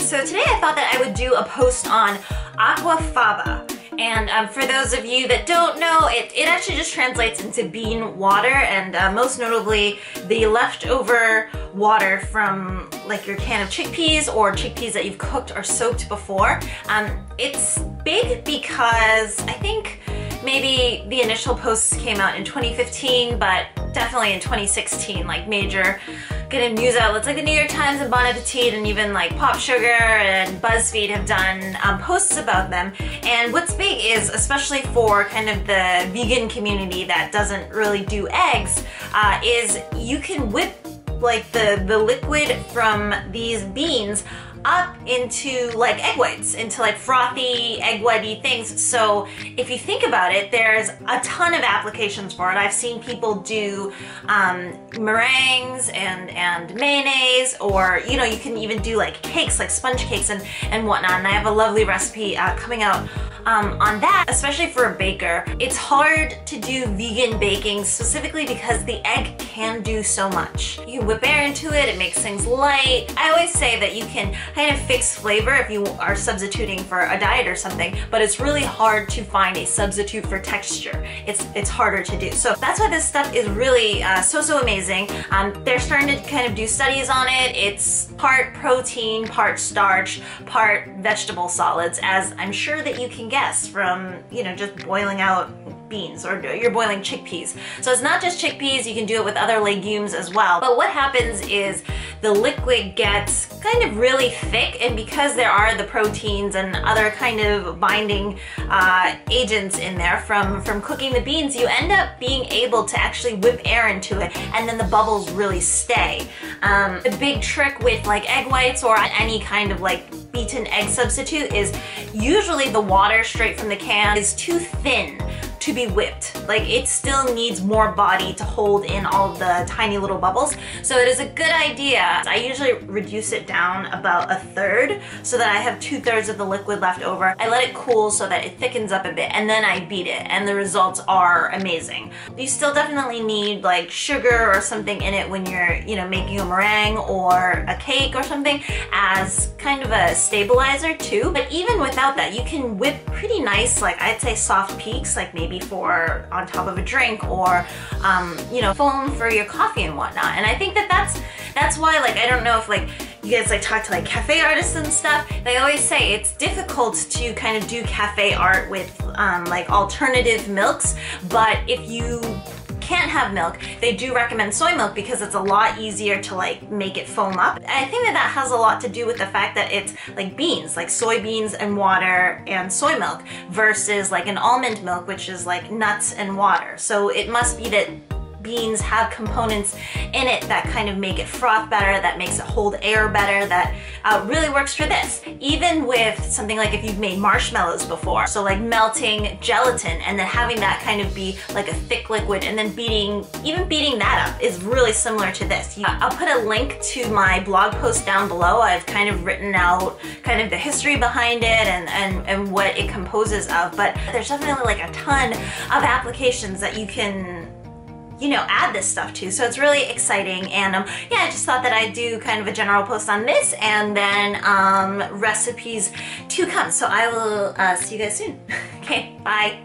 So today I thought that I would do a post on Aquafaba. And for those of you that don't know, it actually just translates into bean water, and most notably the leftover water from like your can of chickpeas or chickpeas that you've cooked or soaked before. It's big because I think maybe the initial posts came out in 2015, but definitely in 2016, like major kind of news outlets like the New York Times and Bon Appetit and even like Pop Sugar and BuzzFeed have done posts about them. And what's big is, especially for kind of the vegan community that doesn't really do eggs, is you can whip like the liquid from these beans up into like egg whites, into like frothy, egg whitey things. So if you think about it, there's a ton of applications for it. I've seen people do meringues and mayonnaise, or you know, you can even do like cakes, like sponge cakes and whatnot. And I have a lovely recipe coming out on that, especially for a baker. It's hard to do vegan baking specifically because the egg can do so much. You whip air into it, it makes things light. I always say that you can kind of fix flavor if you are substituting for a diet or something, but it's really hard to find a substitute for texture. It's harder to do. So that's why this stuff is really so amazing. They're starting to kind of do studies on it. It's part protein, part starch, part vegetable solids, as I'm sure that you can guess from, you know, just boiling out beans, or you're boiling chickpeas. So it's not just chickpeas, you can do it with other legumes as well. But what happens is the liquid gets kind of really thick, and because there are the proteins and other kind of binding agents in there from cooking the beans, you end up being able to actually whip air into it, and then the bubbles really stay. The big trick with like egg whites or any kind of like beaten egg substitute is usually the water straight from the can is too thin to be whipped. Like, it still needs more body to hold in all of the tiny little bubbles. So it is a good idea. I usually reduce it down about a third so that I have 2/3 of the liquid left over. I let it cool so that it thickens up a bit, and then I beat it, and the results are amazing. You still definitely need like sugar or something in it when you're, you know, making a meringue or a cake or something as kind of a stabilizer too. But even without that, you can whip pretty nice, like I'd say soft peaks, like maybe for on top of a drink, or you know, foam for your coffee and whatnot. And I think that that's why, like, I don't know if like you guys like talk to like cafe artists and stuff, they always say it's difficult to kind of do cafe art with like alternative milks, but if you can't have milk, they do recommend soy milk because it's a lot easier to like make it foam up. I think that has a lot to do with the fact that it's like beans, like soybeans and water and soy milk, versus like an almond milk, which is like nuts and water. So it must be that beans have components in it that kind of make it froth better, that makes it hold air better, that really works for this. Even with something like if you've made marshmallows before, so like melting gelatin and then having that kind of be like a thick liquid and then even beating that up is really similar to this. I'll put a link to my blog post down below. I've kind of written out kind of the history behind it and what it composes of, but there's definitely like a ton of applications that you can, you know, add this stuff to. So it's really exciting, and yeah, I just thought that I'd do kind of a general post on this, and then recipes to come. So I will see you guys soon. Okay, bye.